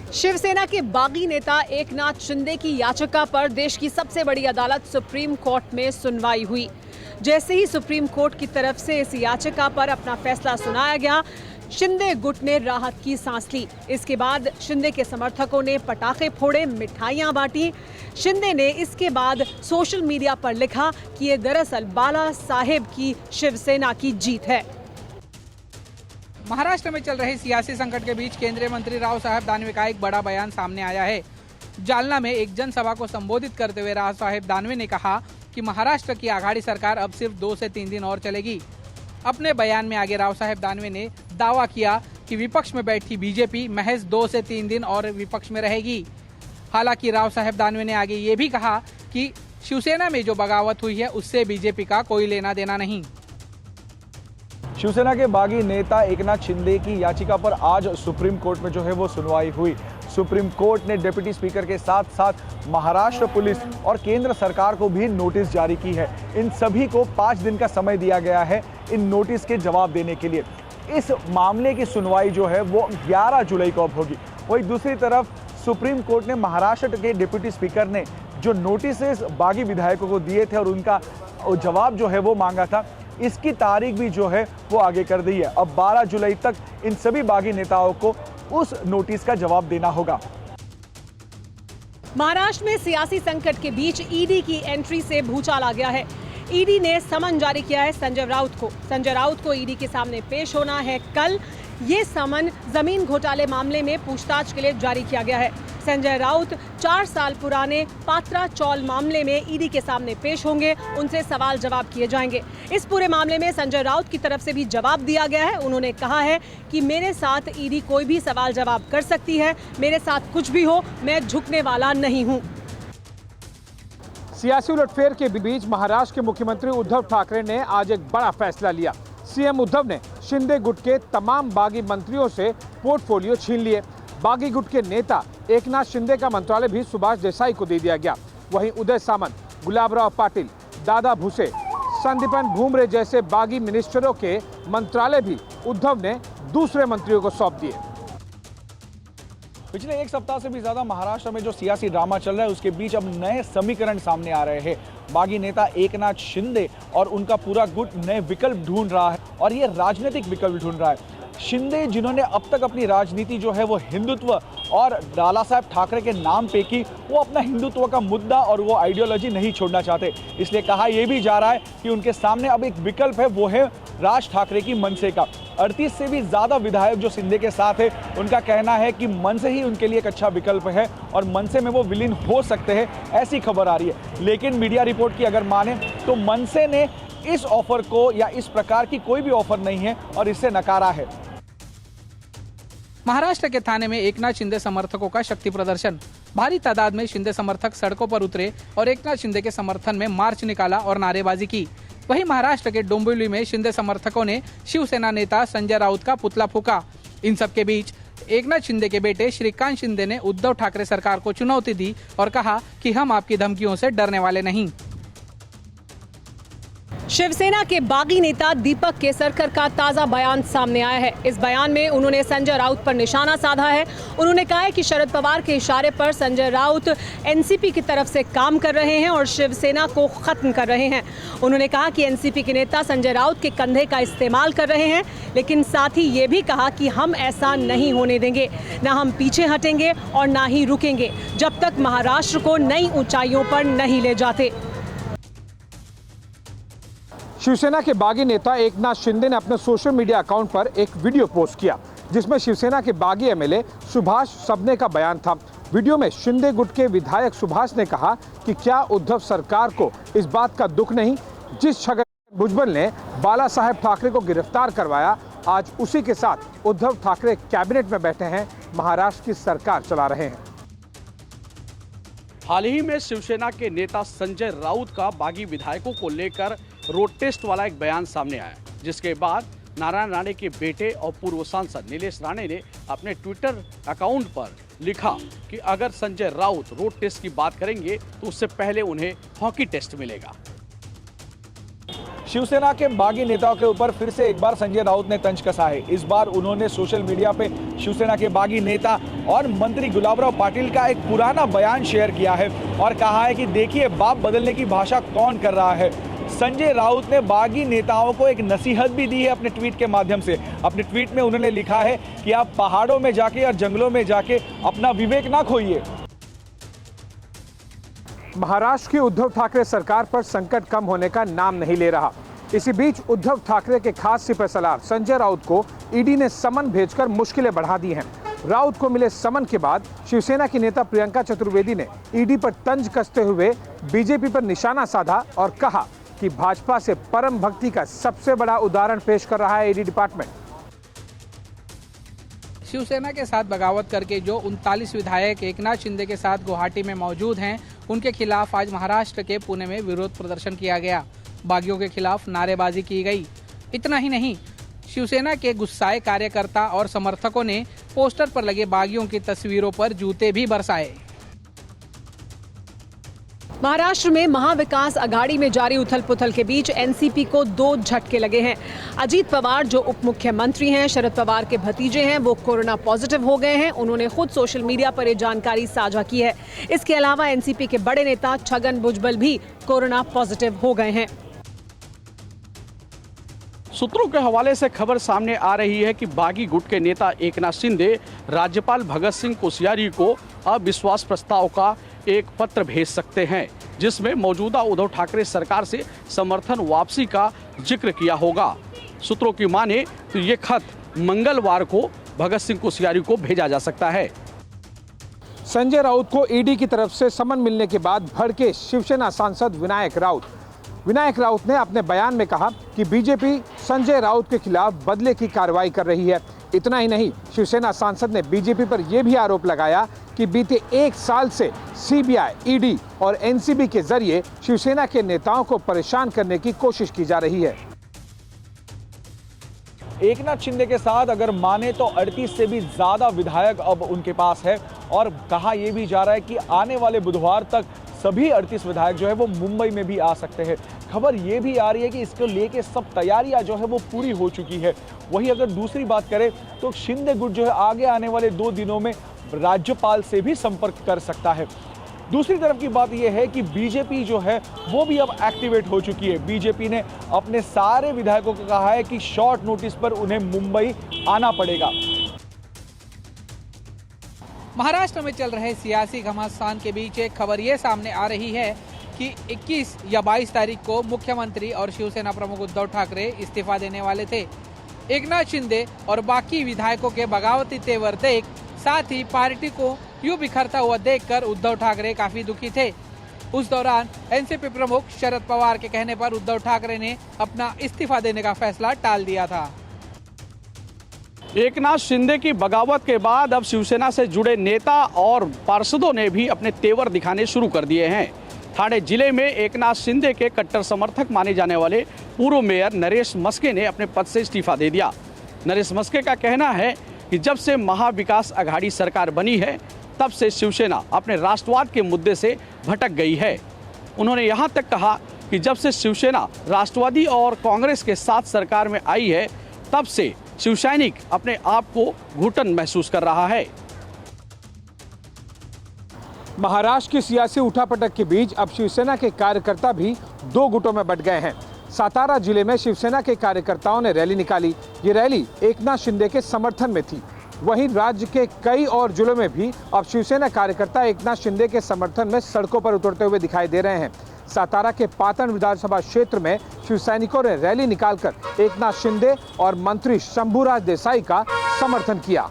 शिवसेना के बागी नेता एकनाथ शिंदे की याचिका पर देश की सबसे बड़ी अदालत सुप्रीम कोर्ट में सुनवाई हुई। जैसे ही सुप्रीम कोर्ट की तरफ से इस याचिका पर अपना फैसला सुनाया गया, शिंदे गुट ने राहत की सांस ली। इसके बाद शिंदे के समर्थकों ने पटाखे फोड़े, मिठाइयां बांटी। शिंदे ने इसके बाद सोशल मीडिया पर लिखा कि ये दरअसल बाला साहेब की शिवसेना की जीत है। महाराष्ट्र में चल रहे सियासी संकट के बीच केंद्रीय मंत्री राव साहेब दानवे का एक बड़ा बयान सामने आया है। जालना में एक जनसभा को संबोधित करते हुए राव साहेब दानवे ने कहा कि महाराष्ट्र की आघाड़ी सरकार अब सिर्फ 2 से 3 दिन और चलेगी। अपने बयान में आगे राव साहेब दानवे ने दावा किया कि विपक्ष में बैठी बीजेपी महज 2 से 3 दिन और विपक्ष में रहेगी। हालांकि राव साहेब दानवे ने आगे ये भी कहा कि शिवसेना में जो बगावत हुई है उससे बीजेपी का कोई लेना देना नहीं। शिवसेना के बागी नेता एकनाथ शिंदे की याचिका पर आज सुप्रीम कोर्ट में जो है वो सुनवाई हुई। सुप्रीम कोर्ट ने डिप्टी स्पीकर के साथ साथ महाराष्ट्र पुलिस और केंद्र सरकार को भी नोटिस जारी की है। इन सभी को 5 दिन का समय दिया गया है इन नोटिस के जवाब देने के लिए। इस मामले की सुनवाई जो है वो 11 जुलाई को अब होगी। वहीं दूसरी तरफ सुप्रीम कोर्ट ने महाराष्ट्र के डिप्टी स्पीकर ने जो नोटिस बागी विधायकों को दिए थे और उनका जवाब जो है वो मांगा था, इसकी तारीख भी जो है वो आगे कर दी है। अब 12 जुलाई तक इन सभी बागी नेताओं को उस नोटिस का जवाब देना होगा। महाराष्ट्र में सियासी संकट के बीच ईडी की एंट्री से भूचाल आ गया है। ईडी ने समन जारी किया है संजय राउत को ईडी के सामने पेश होना है कल। ये समन जमीन घोटाले मामले में पूछताछ के लिए जारी किया गया है। संजय राउत 4 साल पुराने पात्रा चौल मामले में ईडी के सामने पेश होंगे, उनसे सवाल जवाब किए जाएंगे। इस पूरे मामले में संजय राउत की तरफ से भी जवाब दिया गया है। उन्होंने कहा है कि मेरे साथ ईडी कोई भी सवाल जवाब कर सकती है, मेरे साथ कुछ भी हो, मैं झुकने वाला नहीं हूं। सियासी उलटफेर के बीच महाराष्ट्र के मुख्यमंत्री उद्धव ठाकरे ने आज एक बड़ा फैसला लिया। सीएम उद्धव ने शिंदे गुट के तमाम बागी मंत्रियों से पोर्टफोलियो छीन लिए। बागी गुट के नेता एकनाथ शिंदे का मंत्रालय भी सुभाष देसाई को दे दिया गया। वहीं उदय सामंत, गुलाबराव पाटिल, दादा भुसे, संदीपन भूमरे जैसे बागी मिनिस्टरों के मंत्रालय भी उद्धव ने दूसरे मंत्रियों को सौंप दिए। पिछले 1 सप्ताह से भी ज्यादा महाराष्ट्र में जो सियासी ड्रामा चल रहा है उसके बीच अब नए समीकरण सामने आ रहे हैं। बागी नेता एकनाथ शिंदे और उनका पूरा गुट नए विकल्प ढूंढ रहा है और ये राजनीतिक विकल्प ढूंढ रहा है। शिंदे जिन्होंने अब तक अपनी राजनीति जो है वो हिंदुत्व और बाला साहेब ठाकरे के नाम पे की, वो अपना हिंदुत्व का मुद्दा और वो आइडियोलॉजी नहीं छोड़ना चाहते। इसलिए कहा यह भी जा रहा है कि उनके सामने अब एक विकल्प है, वो है राज ठाकरे की मनसे का। 38 से भी ज़्यादा विधायक जो शिंदे के साथ है, उनका कहना है कि मनसे ही उनके लिए एक अच्छा विकल्प है और मनसे में वो विलीन हो सकते हैं, ऐसी खबर आ रही है। लेकिन मीडिया रिपोर्ट की अगर माने तो मनसे ने इस ऑफर को या इस प्रकार की कोई भी ऑफर नहीं है और इसे नकारा है। महाराष्ट्र के थाने में एकनाथ शिंदे समर्थकों का शक्ति प्रदर्शन। भारी तादाद में शिंदे समर्थक सड़कों पर उतरे और एकनाथ शिंदे के समर्थन में मार्च निकाला और नारेबाजी की। वहीं महाराष्ट्र के डोंबिवली में शिंदे समर्थकों ने शिवसेना नेता संजय राउत का पुतला फूंका। इन सब के बीच एकनाथ शिंदे के बेटे श्रीकांत शिंदे ने उद्धव ठाकरे सरकार को चुनौती दी और कहा कि हम आपकी धमकियों से डरने वाले नहीं। शिवसेना के बागी नेता दीपक केसरकर का ताजा बयान सामने आया है। इस बयान में उन्होंने संजय राउत पर निशाना साधा है। उन्होंने कहा है कि शरद पवार के इशारे पर संजय राउत एनसीपी की तरफ से काम कर रहे हैं और शिवसेना को खत्म कर रहे हैं। उन्होंने कहा कि एनसीपी के नेता संजय राउत के कंधे का इस्तेमाल कर रहे हैं, लेकिन साथ ही ये भी कहा कि हम ऐसा नहीं होने देंगे, न हम पीछे हटेंगे और न ही रुकेंगे जब तक महाराष्ट्र को नई ऊंचाइयों पर नहीं ले जाते। शिवसेना के बागी नेता एकनाथ शिंदे ने अपने सोशल मीडिया अकाउंट पर एक वीडियो पोस्ट किया जिसमें शिवसेना के बागी एमएलए सुभाष सबने का बयान था। वीडियो में शिंदे गुट के विधायक सुभाष ने कहा कि क्या उद्धव सरकार को इस बात का दुख नहीं, जिस छगन भुजबल ने बाला साहेब ठाकरे को गिरफ्तार करवाया, आज उसी के साथ उद्धव ठाकरे कैबिनेट में बैठे हैं, महाराष्ट्र की सरकार चला रहे हैं। हाल ही में शिवसेना के नेता संजय राउत का बागी विधायकों को लेकर रोड टेस्ट वाला एक बयान सामने आया, जिसके बाद नारायण राणे के बेटे और पूर्व सांसद नीलेश राणे ने अपने ट्विटर अकाउंट पर लिखा कि अगर संजय राउत रोड टेस्ट की बात करेंगे तो उससे पहले उन्हें हॉकी टेस्ट मिलेगा। शिवसेना के बागी नेताओं के ऊपर फिर से एक बार संजय राउत ने तंज कसा है। इस बार उन्होंने सोशल मीडिया पे शिवसेना के बागी नेता और मंत्री गुलाबराव पाटिल का एक पुराना बयान शेयर किया है और कहा है कि देखिए बाप बदलने की भाषा कौन कर रहा है। संजय राउत ने बागी नेताओं को एक नसीहत भी दी है अपने ट्वीट के माध्यम से। अपने ट्वीट में उन्होंने लिखा है कि आप पहाड़ों में जाके और जंगलों में जाके अपना विवेक ना खोइए। महाराष्ट्र की उद्धव ठाकरे सरकार पर संकट कम होने का नाम नहीं ले रहा। इसी बीच उद्धव ठाकरे के खास सिपहसालार संजय राउत को ईडी ने समन भेजकर मुश्किलें बढ़ा दी हैं। राउत को मिले समन के बाद शिवसेना की नेता प्रियंका चतुर्वेदी ने ईडी पर तंज कसते हुए बीजेपी पर निशाना साधा और कहा कि भाजपा से परम भक्ति का सबसे बड़ा उदाहरण पेश कर रहा है ईडी डिपार्टमेंट। शिवसेना के साथ बगावत करके जो 39 विधायक एकनाथ शिंदे के साथ गुवाहाटी में मौजूद हैं, उनके खिलाफ आज महाराष्ट्र के पुणे में विरोध प्रदर्शन किया गया। बागियों के खिलाफ नारेबाजी की गई। इतना ही नहीं, शिवसेना के गुस्साए कार्यकर्ता और समर्थकों ने पोस्टर पर लगे बागियों की तस्वीरों पर जूते भी बरसाए। महाराष्ट्र में महाविकास अघाड़ी में जारी उथल पुथल के बीच एनसीपी को 2 झटके लगे हैं। अजीत पवार जो उप मुख्यमंत्री हैं, शरद पवार के भतीजे हैं, वो कोरोना पॉजिटिव हो गए हैं। उन्होंने खुद सोशल मीडिया पर ये जानकारी साझा की है। इसके अलावा एनसीपी के बड़े नेता छगन भुजबल भी कोरोना पॉजिटिव हो गए हैं। सूत्रों के हवाले से खबर सामने आ रही है कि बागी गुट के नेता एकनाथ शिंदे राज्यपाल भगत सिंह कोश्यारी को अविश्वास प्रस्ताव का एक पत्र भेज सकते हैं, जिसमें मौजूदा उद्धव ठाकरे सरकार से समर्थन वापसी का जिक्र किया होगा। सूत्रों की माने तो ये खत मंगलवार को भगत सिंह कोश्यारी को भेजा जा सकता है। संजय राउत को ईडी की तरफ से समन मिलने के बाद भड़के शिवसेना सांसद विनायक राउत ने अपने बयान में कहा कि बीजेपी संजय राउत के खिलाफ बदले की कार्रवाई कर रही है। इतना ही नहीं, शिवसेना सांसद ने बीजेपी पर यह भी आरोप लगाया कि बीते 1 साल से सीबीआई, ईडी और एनसीबी के जरिए शिवसेना के नेताओं को परेशान करने की कोशिश की जा रही है। एकनाथ शिंदे के साथ अगर माने तो 38 से भी ज्यादा विधायक अब उनके पास है और कहा यह भी जा रहा है कि आने वाले बुधवार तक सभी 38 विधायक जो है वो मुंबई में भी आ सकते हैं। खबर ये भी आ रही है कि इसको लेके सब तैयारियां जो है वो पूरी हो चुकी है। वहीं अगर दूसरी बात करें तो शिंदे गुट जो है आगे आने वाले 2 दिनों में राज्यपाल से भी संपर्क कर सकता है। दूसरी तरफ की बात यह है कि बीजेपी जो है वो भी अब एक्टिवेट हो चुकी है। बीजेपी ने अपने सारे विधायकों को कहा है कि शॉर्ट नोटिस पर उन्हें मुंबई आना पड़ेगा। महाराष्ट्र में चल रहे सियासी घमासान के बीच एक खबर ये सामने आ रही है कि 21 या 22 तारीख को मुख्यमंत्री और शिवसेना प्रमुख उद्धव ठाकरे इस्तीफा देने वाले थे। एकनाथ शिंदे और बाकी विधायकों के बगावती तेवर देख, साथ ही पार्टी को यूं बिखरता हुआ देखकर उद्धव ठाकरे काफी दुखी थे। उस दौरान एनसीपी प्रमुख शरद पवार के कहने पर उद्धव ठाकरे ने अपना इस्तीफा देने का फैसला टाल दिया था। एकनाथ शिंदे की बगावत के बाद अब शिवसेना से जुड़े नेता और पार्षदों ने भी अपने तेवर दिखाने शुरू कर दिए हैं। ठाणे जिले में एकनाथ शिंदे के कट्टर समर्थक माने जाने वाले पूर्व मेयर नरेश मस्के ने अपने पद से इस्तीफा दे दिया। नरेश मस्के का कहना है कि जब से महाविकास अघाड़ी सरकार बनी है तब से शिवसेना अपने राष्ट्रवाद के मुद्दे से भटक गई है। उन्होंने यहाँ तक कहा कि जब से शिवसेना राष्ट्रवादी और कांग्रेस के साथ सरकार में आई है तब से शिवसैनिक अपने आप को घुटन महसूस कर रहा है। महाराष्ट्र की सियासी उठापटक के बीच अब शिवसेना के कार्यकर्ता भी 2 गुटों में बंट गए हैं। सातारा जिले में शिवसेना के कार्यकर्ताओं ने रैली निकाली। ये रैली एकनाथ शिंदे के समर्थन में थी। वहीं राज्य के कई और जिलों में भी अब शिवसेना कार्यकर्ता एकनाथ शिंदे के समर्थन में सड़कों पर उतरते हुए दिखाई दे रहे हैं। सातारा के पाटन विधानसभा क्षेत्र में शिवसैनिकों ने रैली निकालकर एकनाथ शिंदे और मंत्री शंभूराज देसाई का समर्थन किया।